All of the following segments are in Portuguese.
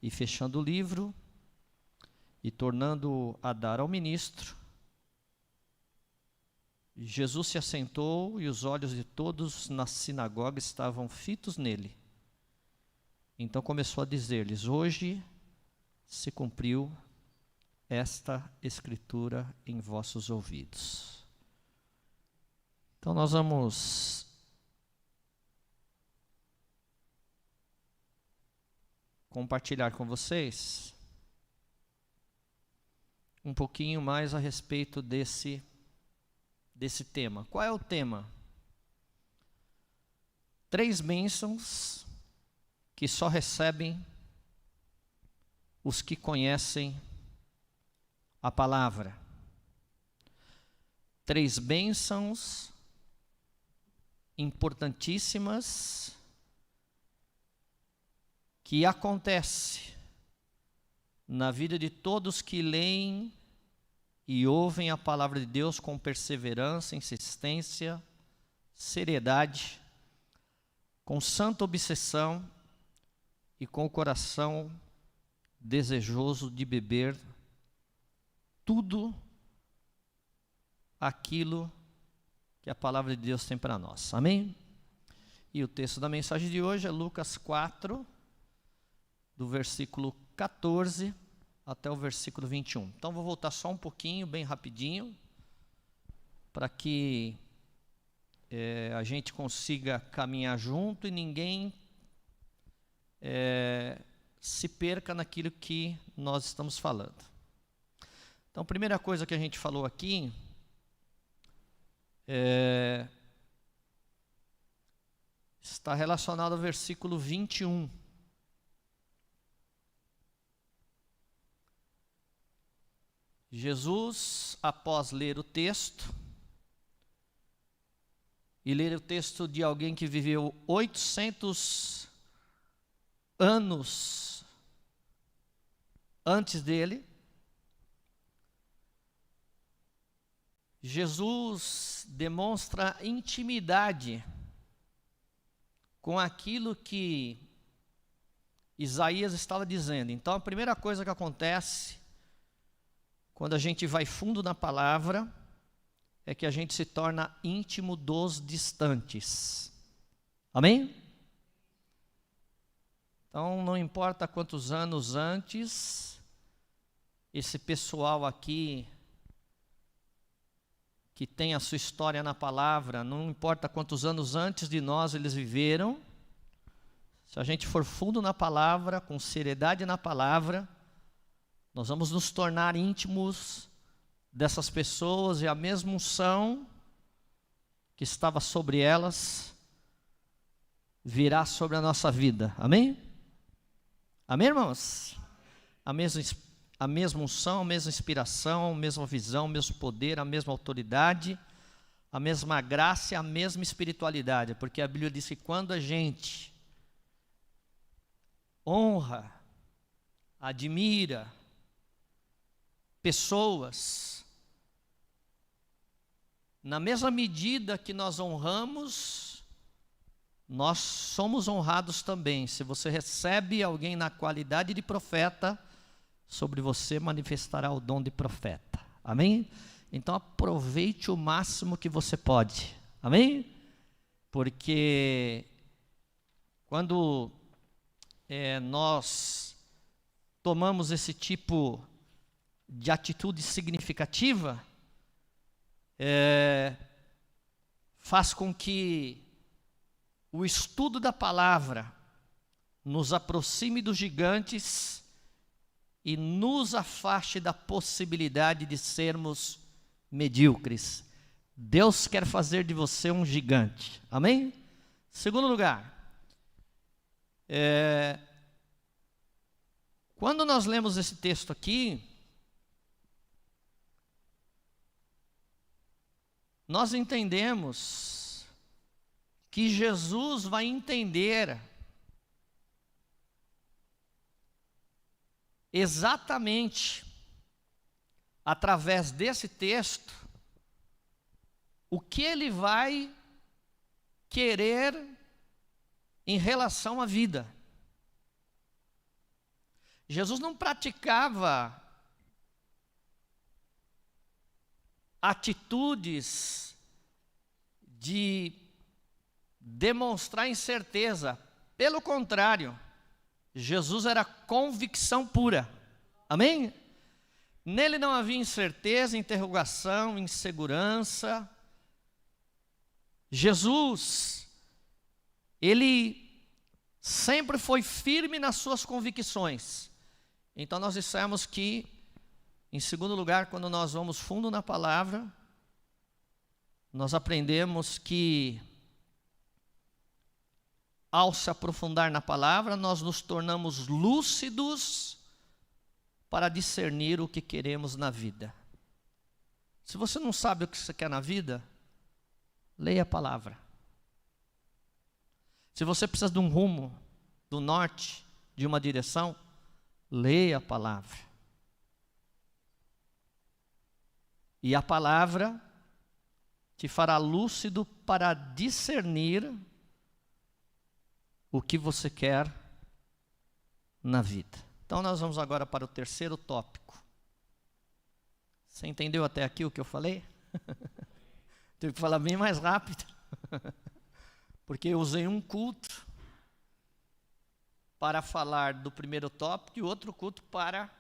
E fechando o livro, e tornando a dar ao ministro, Jesus se assentou e os olhos de todos na sinagoga estavam fitos nele. Então começou a dizer-lhes: hoje se cumpriu esta escritura em vossos ouvidos. Então nós vamos compartilhar com vocês um pouquinho mais a respeito desse tema. Qual é o tema? 3 bênçãos que só recebem os que conhecem a palavra. 3 bênçãos importantíssimas que acontece na vida de todos que leem e ouvem a palavra de Deus com perseverança, insistência, seriedade, com santa obsessão e com o coração desejoso de beber tudo aquilo que a palavra de Deus tem para nós. Amém? E o texto da mensagem de hoje é Lucas 4, do versículo 14 até o versículo 21. Então vou voltar só um pouquinho, bem rapidinho, para que a gente consiga caminhar junto e ninguém se perca naquilo que nós estamos falando. Então, a primeira coisa que a gente falou aqui está relacionado ao versículo 21. Jesus, após ler o texto, e ler o texto de alguém que viveu 800 anos antes dele, Jesus demonstra intimidade com aquilo que Isaías estava dizendo. Então, a primeira coisa que acontece quando a gente vai fundo na palavra é que a gente se torna íntimo dos distantes. Amém? Então, não importa quantos anos antes esse pessoal aqui que tem a sua história na palavra, não importa quantos anos antes de nós eles viveram, se a gente for fundo na palavra, com seriedade na palavra, nós vamos nos tornar íntimos dessas pessoas, e a mesma unção que estava sobre elas virá sobre a nossa vida. Amém? Amém, irmãos? A mesma unção, a mesma inspiração, a mesma visão, o mesmo poder, a mesma autoridade, a mesma graça e a mesma espiritualidade. Porque a Bíblia diz que quando a gente honra, admira pessoas, na mesma medida que nós honramos, nós somos honrados também. Se você recebe alguém na qualidade de profeta, sobre você manifestará o dom de profeta. Amém? Então aproveite o máximo que você pode. Amém? Porque quando nós tomamos esse tipo de atitude significativa, faz com que o estudo da palavra nos aproxime dos gigantes e nos afaste da possibilidade de sermos medíocres. Deus quer fazer de você um gigante. Amém? Segundo lugar, quando nós lemos esse texto aqui, nós entendemos que Jesus vai entender exatamente através desse texto o que ele vai querer em relação à vida. Jesus não praticava atitudes de demonstrar incerteza. Pelo contrário, Jesus era convicção pura. Amém? Nele não havia incerteza, interrogação, insegurança. Jesus, ele sempre foi firme nas suas convicções. Então nós dissemos que, em segundo lugar, quando nós vamos fundo na palavra, nós aprendemos que, ao se aprofundar na palavra, nós nos tornamos lúcidos para discernir o que queremos na vida. Se você não sabe o que você quer na vida, leia a palavra. Se você precisa de um rumo, do norte, de uma direção, leia a palavra. E a palavra te fará lúcido para discernir o que você quer na vida. Então nós vamos agora para o terceiro tópico. Você entendeu até aqui o que eu falei? Tive que falar bem mais rápido. Porque eu usei um culto para falar do primeiro tópico e outro culto para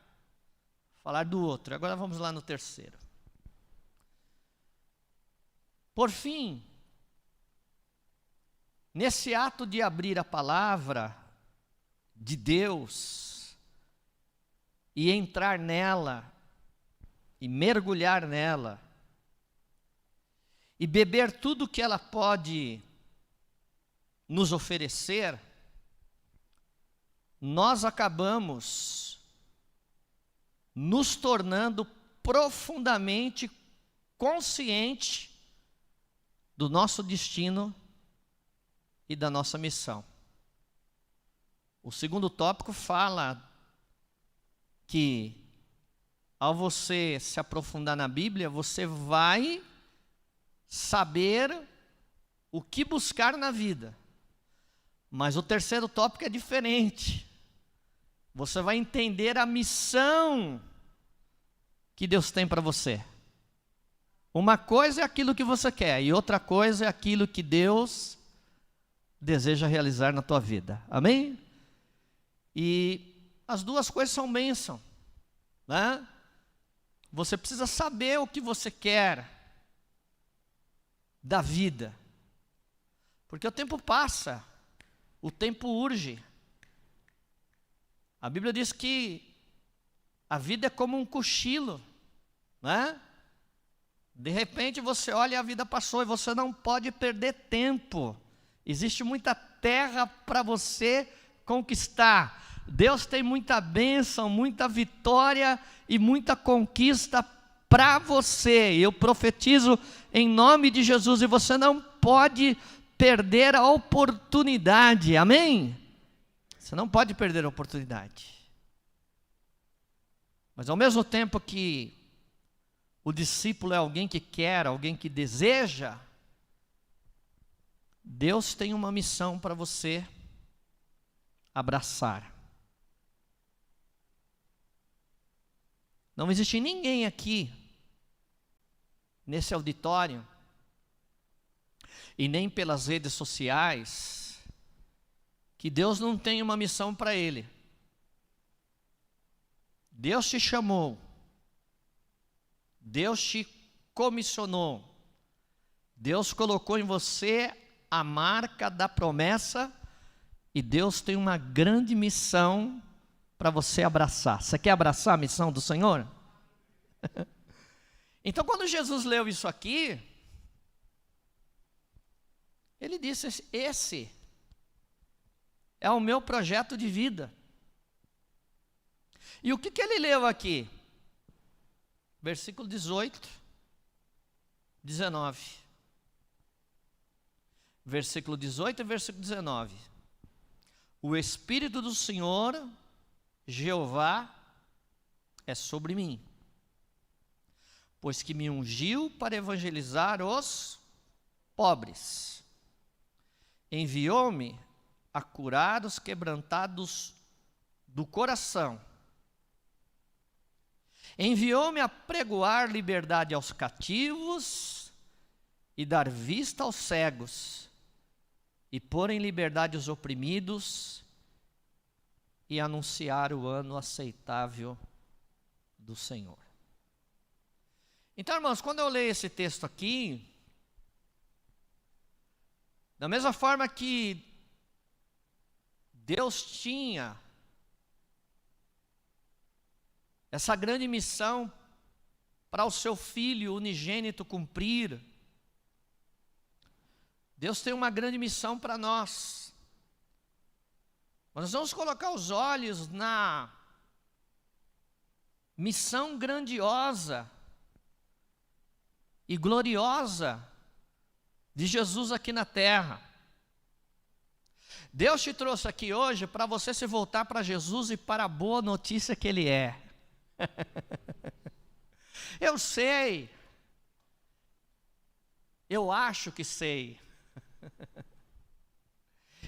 falar do outro. Agora vamos lá no terceiro. Por fim, nesse ato de abrir a palavra de Deus e entrar nela e mergulhar nela e beber tudo que ela pode nos oferecer, nós acabamos nos tornando profundamente conscientes do nosso destino e da nossa missão. O segundo tópico fala que, ao você se aprofundar na Bíblia, você vai saber o que buscar na vida. Mas o terceiro tópico é diferente. Você vai entender a missão que Deus tem para você. Uma coisa é aquilo que você quer, e outra coisa é aquilo que Deus deseja realizar na tua vida. Amém? E as duas coisas são bênção, né? Você precisa saber o que você quer da vida. Porque o tempo passa, o tempo urge. A Bíblia diz que a vida é como um cochilo, né? De repente você olha e a vida passou e você não pode perder tempo. Existe muita terra para você conquistar. Deus tem muita bênção, muita vitória e muita conquista para você. Eu profetizo em nome de Jesus, e você não pode perder a oportunidade. Amém? Você não pode perder a oportunidade. Mas ao mesmo tempo que o discípulo é alguém que quer, alguém que deseja, Deus tem uma missão para você abraçar. Não existe ninguém aqui, nesse auditório, e nem pelas redes sociais, que Deus não tem uma missão para ele. Deus te chamou, Deus te comissionou, Deus colocou em você a marca da promessa, e Deus tem uma grande missão para você abraçar. Você quer abraçar a missão do Senhor? Então, quando Jesus leu isso aqui, ele disse: esse é o meu projeto de vida. E o que ele leu aqui? Versículo 18, 19. Versículo 18 e versículo 19. O Espírito do Senhor, Jeová, é sobre mim, pois que me ungiu para evangelizar os pobres. Enviou-me a curar os quebrantados do coração, Enviou-me a pregoar liberdade aos cativos e dar vista aos cegos, e pôr em liberdade os oprimidos, e anunciar o ano aceitável do Senhor. Então, irmãos, quando eu leio esse texto aqui, da mesma forma que Deus tinha essa grande missão para o seu Filho unigênito cumprir, Deus tem uma grande missão para nós. Nós vamos colocar os olhos na missão grandiosa e gloriosa de Jesus aqui na terra. Deus te trouxe aqui hoje para você se voltar para Jesus e para a boa notícia que Ele é. Eu sei, eu acho que sei,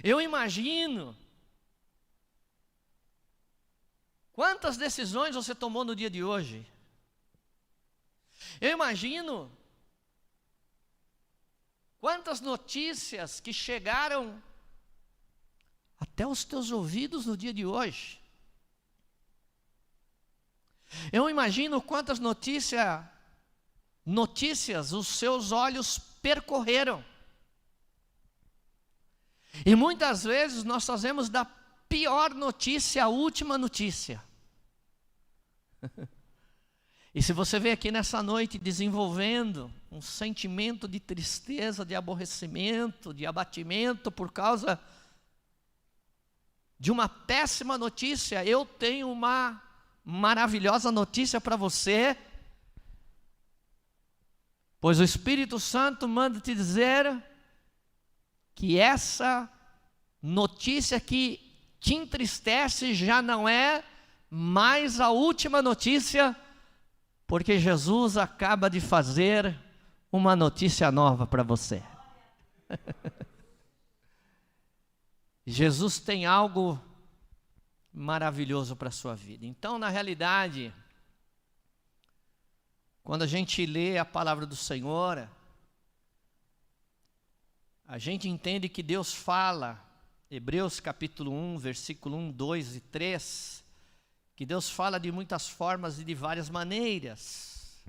eu imagino quantas decisões você tomou no dia de hoje. Eu imagino quantas notícias que chegaram até os teus ouvidos no dia de hoje. Eu imagino quantas notícias os seus olhos percorreram. E muitas vezes nós fazemos da pior notícia a última notícia. E se você veio aqui nessa noite desenvolvendo um sentimento de tristeza, de aborrecimento, de abatimento por causa de uma péssima notícia, eu tenho uma maravilhosa notícia para você, pois o Espírito Santo manda te dizer que essa notícia que te entristece já não é mais a última notícia, porque Jesus acaba de fazer uma notícia nova para você. Jesus tem algo maravilhoso para a sua vida. Então, na realidade, quando a gente lê a palavra do Senhor, a gente entende que Deus fala, Hebreus capítulo 1, versículo 1, 2 e 3, que Deus fala de muitas formas e de várias maneiras.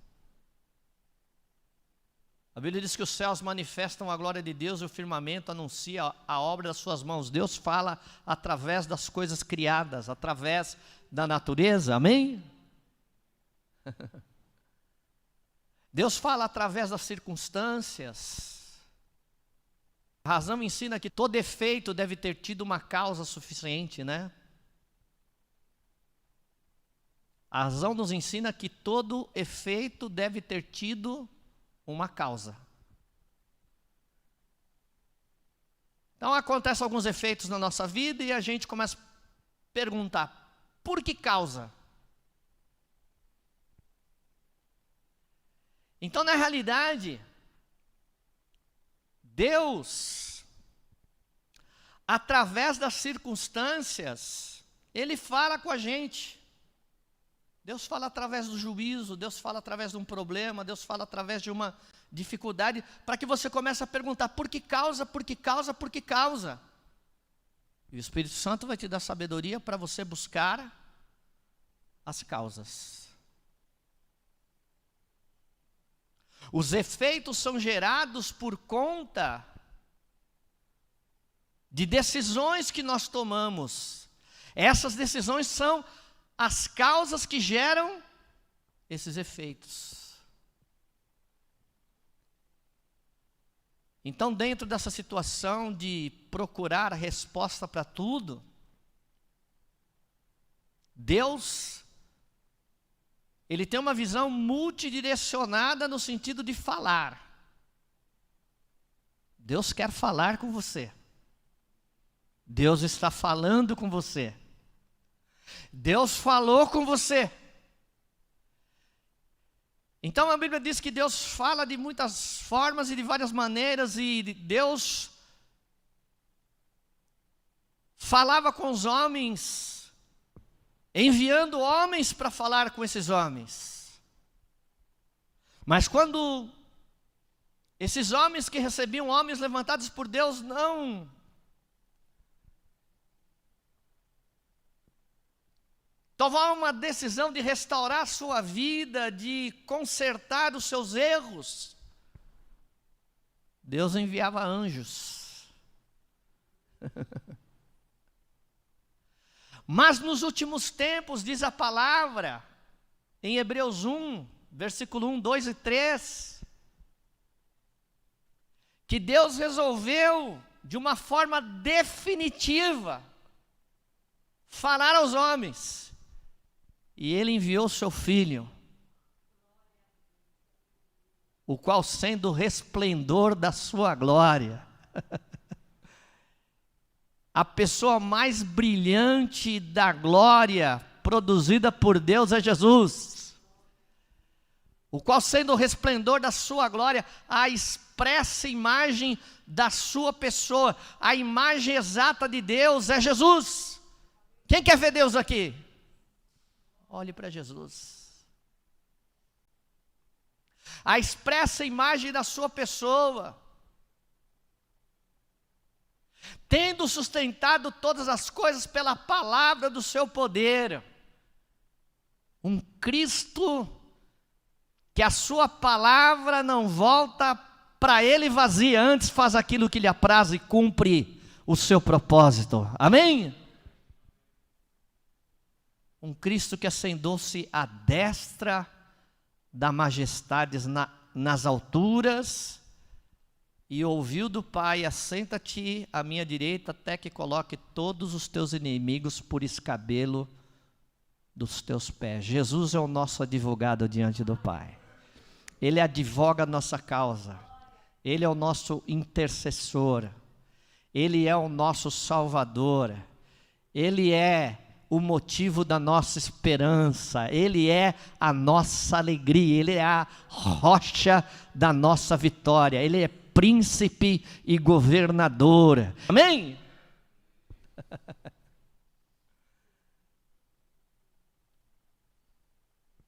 A Bíblia diz que os céus manifestam a glória de Deus e o firmamento anuncia a obra das suas mãos. Deus fala através das coisas criadas, através da natureza, amém? Deus fala através das circunstâncias. A razão ensina que todo efeito deve ter tido uma causa suficiente, né? A razão nos ensina que todo efeito deve ter tido uma causa. Então acontecem alguns efeitos na nossa vida e a gente começa a perguntar, por que causa? Então, na realidade, Deus, através das circunstâncias, Ele fala com a gente. Deus fala através do juízo, Deus fala através de um problema, Deus fala através de uma dificuldade, para que você comece a perguntar, por que causa, por que causa, por que causa? E o Espírito Santo vai te dar sabedoria para você buscar as causas. Os efeitos são gerados por conta de decisões que nós tomamos. Essas decisões são as causas que geram esses efeitos. Então, dentro dessa situação de procurar a resposta para tudo, Deus, Ele tem uma visão multidirecionada no sentido de falar. Deus quer falar com você. Deus está falando com você. Deus falou com você. Então a Bíblia diz que Deus fala de muitas formas e de várias maneiras, e Deus falava com os homens enviando homens para falar com esses homens. Mas quando esses homens que recebiam homens levantados por Deus não tomaram uma decisão de restaurar a sua vida, de consertar os seus erros, Deus enviava anjos. Mas nos últimos tempos, diz a palavra, em Hebreus 1, versículo 1, 2 e 3, que Deus resolveu, de uma forma definitiva, falar aos homens, e Ele enviou seu Filho, o qual, sendo o resplendor da sua glória, a pessoa mais brilhante da glória produzida por Deus é Jesus, o qual, sendo o resplendor da sua glória, a expressa imagem da sua pessoa, a imagem exata de Deus é Jesus. Quem quer ver Deus aqui? Olhe para Jesus. A expressa imagem da sua pessoa, tendo sustentado todas as coisas pela palavra do seu poder, um Cristo que a sua palavra não volta para ele vazia, antes faz aquilo que lhe apraz e cumpre o seu propósito. Amém? Um Cristo que assentou-se à destra da majestade nas alturas, e ouviu do Pai: assenta-te à minha direita, até que coloque todos os teus inimigos por escabelo dos teus pés. Jesus é o nosso advogado diante do Pai. Ele advoga a nossa causa. Ele é o nosso intercessor. Ele é o nosso Salvador. Ele é o motivo da nossa esperança. Ele é a nossa alegria. Ele é a rocha da nossa vitória. Ele é príncipe e governador. Amém?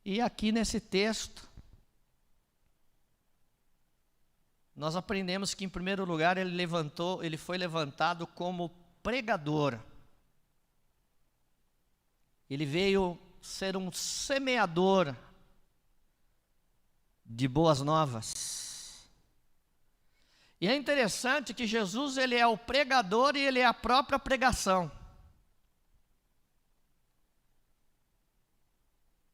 E aqui nesse texto, nós aprendemos que, em primeiro lugar, ele foi levantado como pregador. Ele veio ser um semeador de boas novas. E é interessante que Jesus, ele é o pregador e ele é a própria pregação.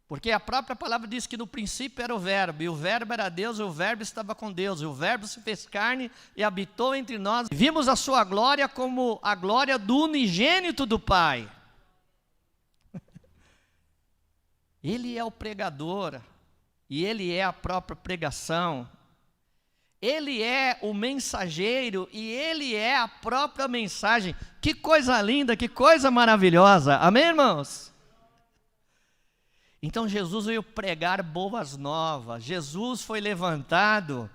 Porque a própria palavra diz que no princípio era o verbo, e o verbo era Deus, e o verbo estava com Deus, e o verbo se fez carne e habitou entre nós. Vimos a sua glória como a glória do unigênito do Pai. Ele é o pregador, e ele é a própria pregação. Ele é o mensageiro, e ele é a própria mensagem. Que coisa linda, que coisa maravilhosa. Amém, irmãos? Então Jesus veio pregar boas novas. Jesus foi levantado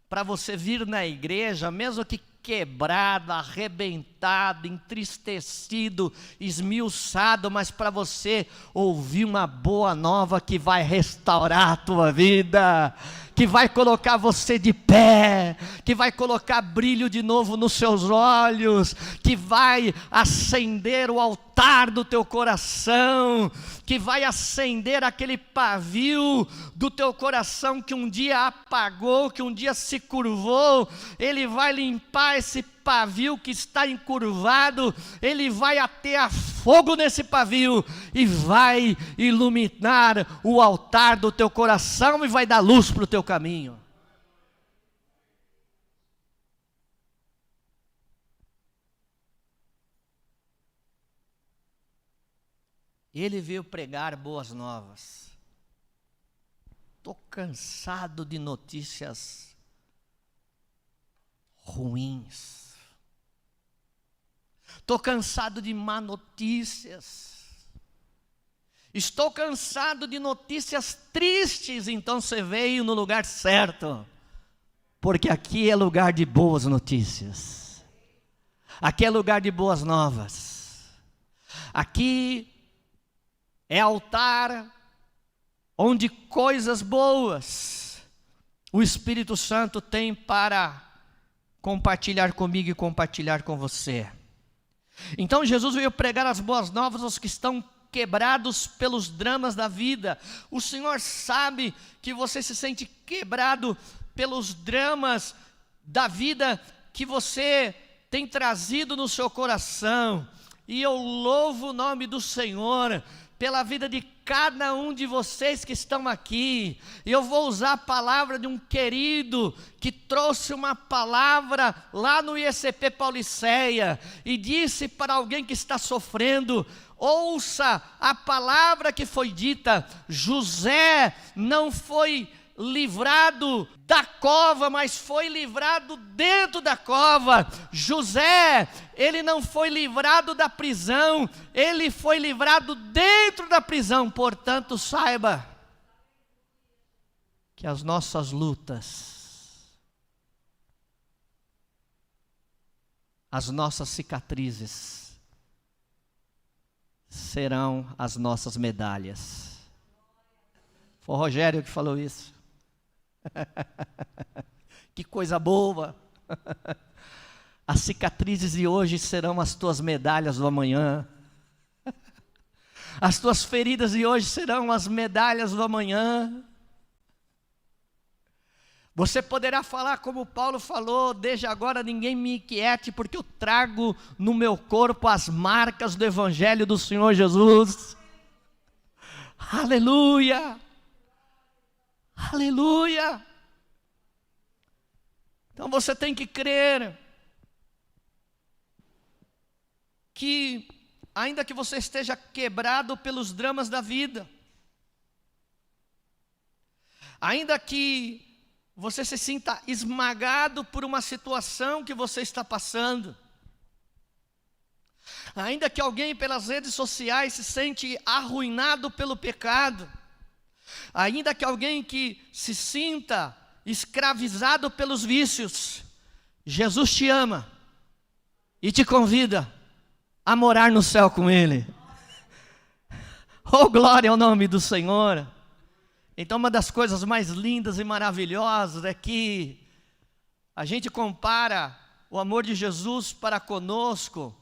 para você vir na igreja, mesmo que quebrado, arrebentado, entristecido, esmiuçado, mas para você ouvir uma boa nova que vai restaurar a tua vida, que vai colocar você de pé, que vai colocar brilho de novo nos seus olhos, que vai acender o altar do teu coração, que vai acender aquele pavio do teu coração que um dia apagou, que um dia se curvou. Ele vai limpar esse pavio que está encurvado, ele vai atear fogo nesse pavio e vai iluminar o altar do teu coração e vai dar luz para o teu caminho. Ele veio pregar boas novas. Estou cansado de notícias ruins. Estou cansado de má notícias. Estou cansado de notícias tristes. Então você veio no lugar certo, porque aqui é lugar de boas notícias. Aqui é lugar de boas novas. Aqui é altar onde coisas boas o Espírito Santo tem para compartilhar comigo e compartilhar com você. Então Jesus veio pregar as boas novas aos que estão quebrados pelos dramas da vida. O Senhor sabe que você se sente quebrado pelos dramas da vida que você tem trazido no seu coração. E eu louvo o nome do Senhor pela vida de cada um de vocês que estão aqui. E eu vou usar a palavra de um querido que trouxe uma palavra lá no IECP Pauliceia e disse para alguém que está sofrendo: ouça a palavra que foi dita. José não foi livrado da cova, mas foi livrado dentro da cova. José, ele não foi livrado da prisão, ele foi livrado dentro da prisão. Portanto, saiba que as nossas lutas, as nossas cicatrizes, serão as nossas medalhas. Foi o Rogério que falou isso. Que coisa boa. As cicatrizes de hoje serão as tuas medalhas do amanhã. As tuas feridas de hoje serão as medalhas do amanhã. Você poderá falar como Paulo falou: desde agora ninguém me inquiete, porque eu trago no meu corpo as marcas do Evangelho do Senhor Jesus. Aleluia! Aleluia! Então você tem que crer que, ainda que você esteja quebrado pelos dramas da vida, ainda que você se sinta esmagado por uma situação que você está passando, ainda que alguém pelas redes sociais se sente arruinado pelo pecado, ainda que alguém que se sinta escravizado pelos vícios, Jesus te ama e te convida a morar no céu com Ele. Oh, glória ao nome do Senhor! Então, uma das coisas mais lindas e maravilhosas é que a gente compara o amor de Jesus para conosco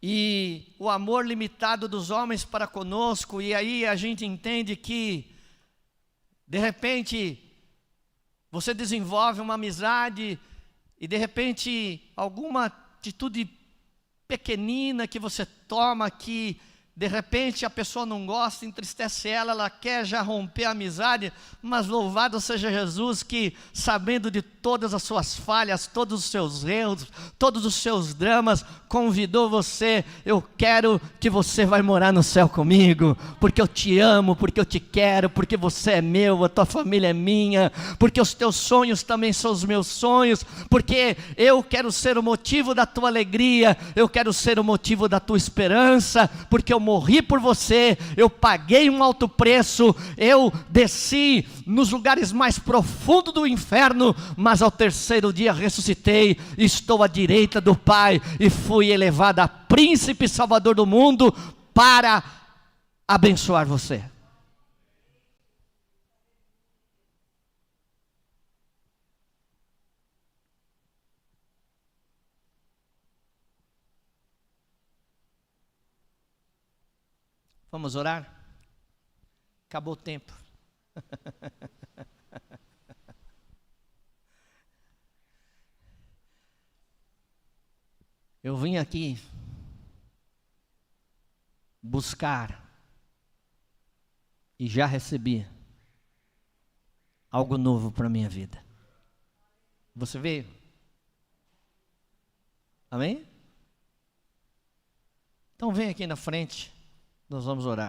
e o amor limitado dos homens para conosco, e aí a gente entende que, de repente, você desenvolve uma amizade e, de repente, alguma atitude pequenina que você toma que, de repente, a pessoa não gosta, entristece ela quer já romper a amizade, mas louvado seja Jesus que, sabendo de todas as suas falhas, todos os seus erros, todos os seus dramas, convidou você. Eu quero que você vai morar no céu comigo, porque eu te amo, porque eu te quero, porque você é meu, a tua família é minha, porque os teus sonhos também são os meus sonhos, porque eu quero ser o motivo da tua alegria, eu quero ser o motivo da tua esperança, porque eu morri por você, eu paguei um alto preço, eu desci nos lugares mais profundos do inferno, mas ao terceiro dia ressuscitei, estou à direita do Pai e fui elevado a príncipe salvador do mundo para abençoar você. Vamos orar? Acabou o tempo. Eu vim aqui buscar e já recebi algo novo para a minha vida. Você veio? Amém? Então vem aqui na frente, nós vamos orar.